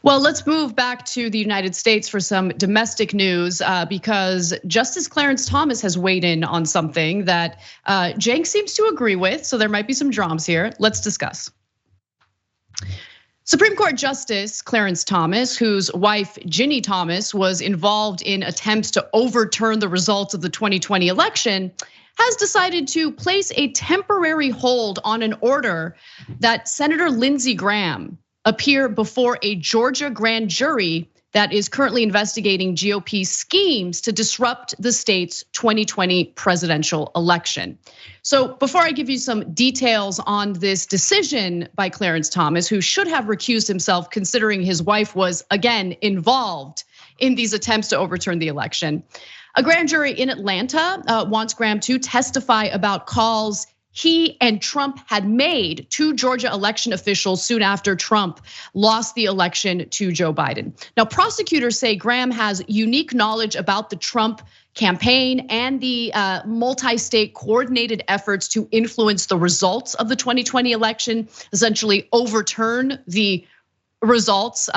Well, let's move back to the United States for some domestic news because Justice Clarence Thomas has weighed in on something that Cenk seems to agree with. So there might be some drama here. Let's discuss. Supreme Court Justice Clarence Thomas, whose wife Ginny Thomas was involved in attempts to overturn the results of the 2020 election, has decided to place a temporary hold on an order that Senator Lindsey Graham appear before a Georgia grand jury that is currently investigating GOP schemes to disrupt the state's 2020 presidential election. So before I give you some details on this decision by Clarence Thomas, who should have recused himself considering his wife was again involved in these attempts to overturn the election, a grand jury in Atlanta wants Graham to testify about calls he and Trump had made to Georgia election officials soon after Trump lost the election to Joe Biden. Now, prosecutors say Graham has unique knowledge about the Trump campaign and the multi-state coordinated efforts to influence the results of the 2020 election, essentially overturn the results,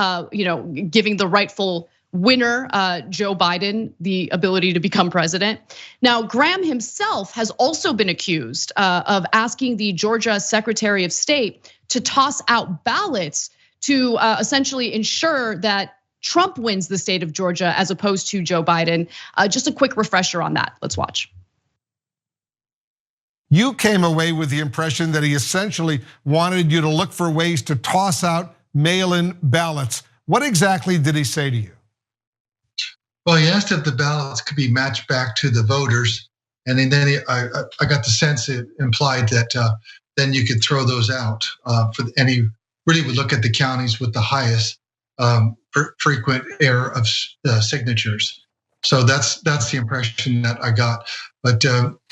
giving the rightful winner, Joe Biden, the ability to become president. Now, Graham himself has also been accused of asking the Georgia Secretary of State to toss out ballots to essentially ensure that Trump wins the state of Georgia as opposed to Joe Biden. Just a quick refresher on that. Let's watch. You came away with the impression that he essentially wanted you to look for ways to toss out mail-in ballots. What exactly did he say to you? Well, he asked if the ballots could be matched back to the voters, and then I got the sense it implied that then you could throw those out. And he really would look at the counties with the highest frequent error of signatures. So that's the impression that I got. But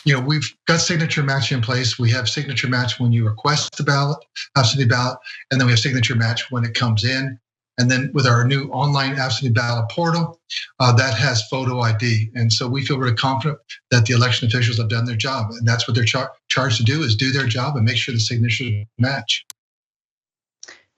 we've got signature match in place. We have signature match when you request the ballot, absentee ballot, and then we have signature match when it comes in. And then with our new online absentee ballot portal, that has photo ID. And so we feel really confident that the election officials have done their job. And that's what they're charged to do, is do their job and make sure the signatures match.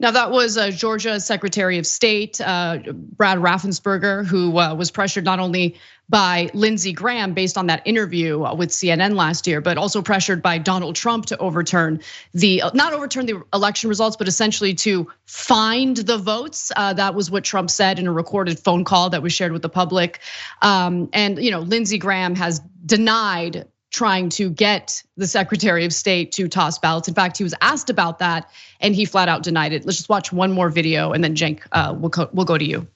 Now that was Georgia Secretary of State, Brad Raffensperger, who was pressured not only by Lindsey Graham based on that interview with CNN last year, but also pressured by Donald Trump to not overturn the election results, but essentially to find the votes. That was what Trump said in a recorded phone call that was shared with the public. And Lindsey Graham has denied trying to get the Secretary of State to toss ballots. In fact, he was asked about that and he flat out denied it. Let's just watch one more video and then Cenk, we'll go to you.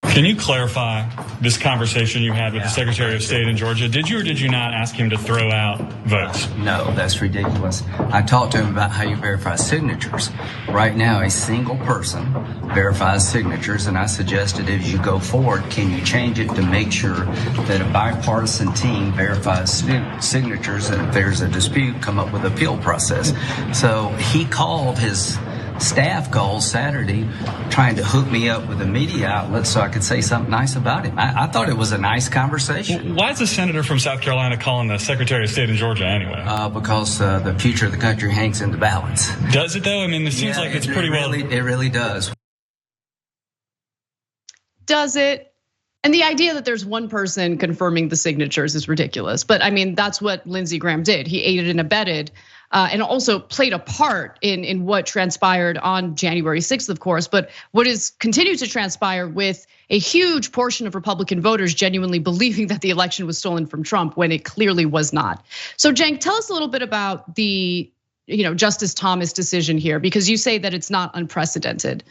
Can you clarify this conversation you had with the Secretary of State in Georgia? Did you or did you not ask him to throw out votes? No, that's ridiculous. I talked to him about how you verify signatures. Right now, a single person verifies signatures, and I suggested as you go forward, can you change it to make sure that a bipartisan team verifies signatures, and if there's a dispute, come up with an appeal process. So he called his staff called Saturday trying to hook me up with a media outlet so I could say something nice about him. I thought it was a nice conversation. Why is the senator from South Carolina calling the Secretary of State in Georgia anyway? Because the future of the country hangs in the balance. Does it though? I mean, it seems like it's pretty well. It really does. Does it? And the idea that there's one person confirming the signatures is ridiculous. But I mean, that's what Lindsey Graham did. He aided and abetted and also played a part in what transpired on January 6th, of course, but what is continued to transpire with a huge portion of Republican voters genuinely believing that the election was stolen from Trump when it clearly was not. So Cenk, tell us a little bit about the Justice Thomas decision here, because you say that it's not unprecedented.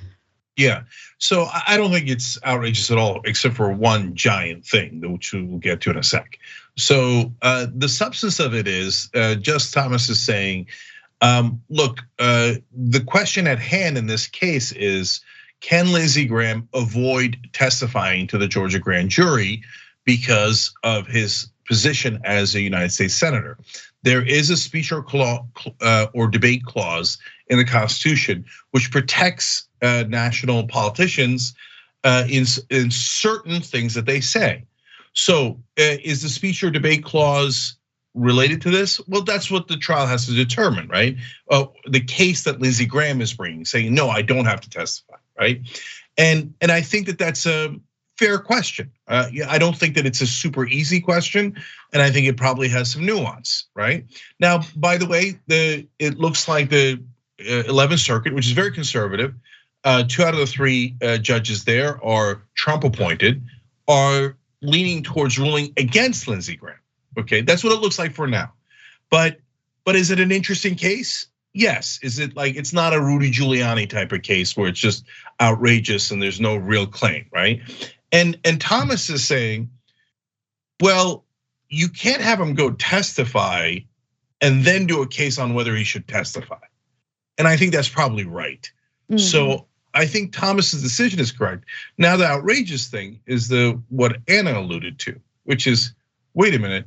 Yeah, so I don't think it's outrageous at all, except for one giant thing, which we'll get to in a sec. So the substance of it is, Justice Thomas is saying, look, the question at hand in this case is, can Lindsey Graham avoid testifying to the Georgia grand jury because of his position as a United States senator? There is a speech or debate clause in the Constitution which protects national politicians in certain things that they say. So is the speech or debate clause related to this? Well, that's what the trial has to determine, right? The case that Lindsey Graham is bringing, saying, no, I don't have to testify, right? And I think that that's a fair question. I don't think that it's a super easy question, and I think it probably has some nuance, right? Now, by the way, it looks like the 11th Circuit, which is very conservative, 2 out of the 3 judges there are Trump appointed, are leaning towards ruling against Lindsey Graham. Okay, that's what it looks like for now. But is it an interesting case? Yes. Is it like, it's not a Rudy Giuliani type of case where it's just outrageous and there's no real claim, right? And Thomas is saying, well, you can't have him go testify and then do a case on whether he should testify. And I think that's probably right. So I think Thomas's decision is correct. Now the outrageous thing is what Anna alluded to, which is, wait a minute,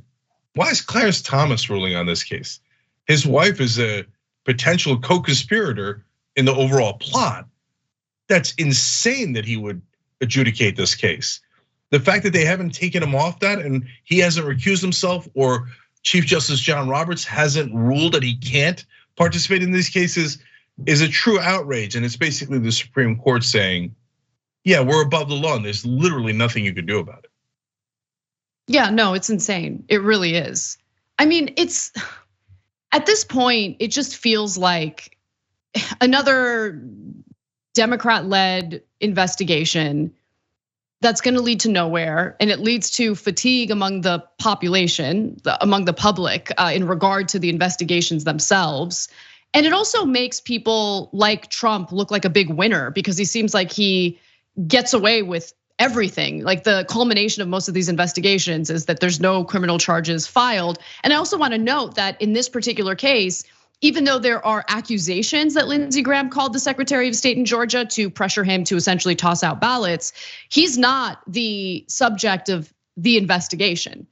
why is Clarence Thomas ruling on this case? His wife is a potential co-conspirator in the overall plot. That's insane that he would adjudicate this case. The fact that they haven't taken him off that and he hasn't recused himself, or Chief Justice John Roberts hasn't ruled that he can't participate in these cases, is a true outrage. And it's basically the Supreme Court saying, yeah, we're above the law and there's literally nothing you can do about it. Yeah, no, it's insane. It really is. I mean, it's at this point, it just feels like another Democrat-led investigation that's going to lead to nowhere, and it leads to fatigue among the population, among the public, in regard to the investigations themselves. And it also makes people like Trump look like a big winner because he seems like he gets away with everything. Like the culmination of most of these investigations is that there's no criminal charges filed. And I also want to note that in this particular case, even though there are accusations that Lindsey Graham called the Secretary of State in Georgia to pressure him to essentially toss out ballots, he's not the subject of the investigation.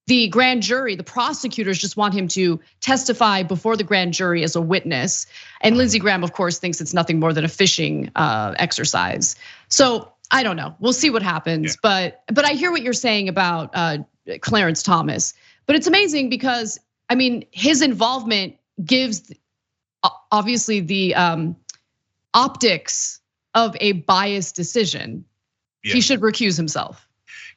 The grand jury, the prosecutors just want him to testify before the grand jury as a witness. And Lindsey Graham, of course, thinks it's nothing more than a fishing exercise. So I don't know, we'll see what happens. Yeah. But I hear what you're saying about Clarence Thomas. But it's amazing because, I mean, his involvement gives obviously the optics of a biased decision. Yeah. He should recuse himself.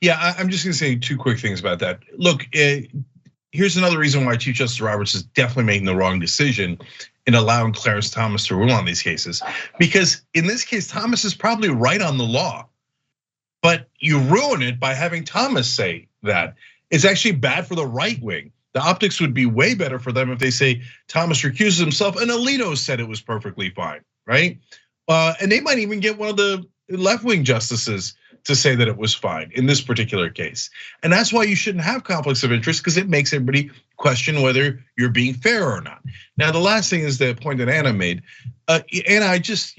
Yeah, I'm just gonna say 2 quick things about that. Look, here's another reason why Chief Justice Roberts is definitely making the wrong decision in allowing Clarence Thomas to rule on these cases. Because in this case, Thomas is probably right on the law, but you ruin it by having Thomas say that. It's actually bad for the right wing. The optics would be way better for them if they say Thomas recuses himself and Alito said it was perfectly fine, right? And they might even get one of the left-wing justices to say that it was fine in this particular case. And that's why you shouldn't have conflicts of interest, because it makes everybody question whether you're being fair or not. Now, the last thing is the point that Anna made. Anna, I just,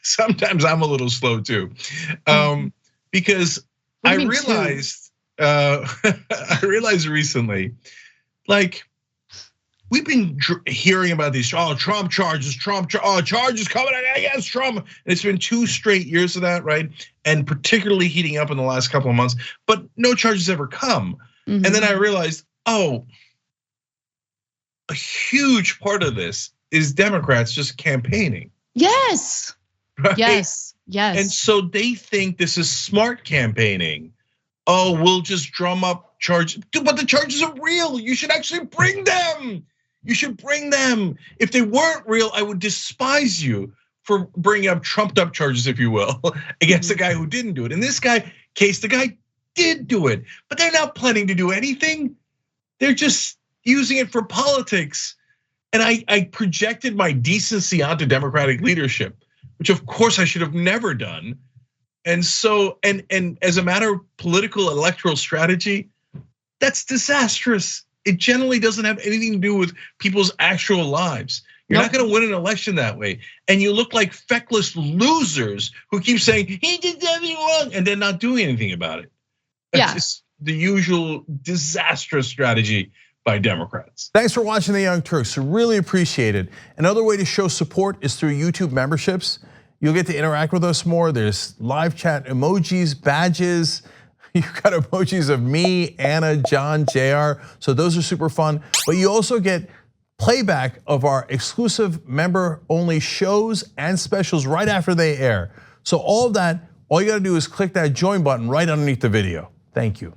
sometimes I'm a little slow too, because I realized recently, like, we've been hearing about these Trump charges, charges coming against Trump. And it's been 2 straight years of that, right? And particularly heating up in the last couple of months, but no charges ever come. Mm-hmm. And then I realized, a huge part of this is Democrats just campaigning. Yes, right? Yes. And so they think this is smart campaigning. Oh, we'll just drum up charges, but the charges are real. You should actually bring them. You should bring them. If they weren't real, I would despise you for bringing up trumped up charges, if you will, against the guy who didn't do it. In this case, the guy did do it, but they're not planning to do anything. They're just using it for politics. And I projected my decency onto Democratic leadership, which of course I should have never done. And so, and as a matter of political electoral strategy, that's disastrous. It generally doesn't have anything to do with people's actual lives. You're not gonna win an election that way. And you look like feckless losers who keep saying, he did everything wrong, and then not doing anything about it. That's just the usual disastrous strategy by Democrats. Thanks for watching The Young Turks, really appreciate it. Another way to show support is through YouTube memberships. You'll get to interact with us more. There's live chat emojis, badges. You've got emojis of me, Anna, John, JR. So those are super fun. But you also get playback of our exclusive member-only shows and specials right after they air. So all of that, all you gotta do is click that join button right underneath the video. Thank you.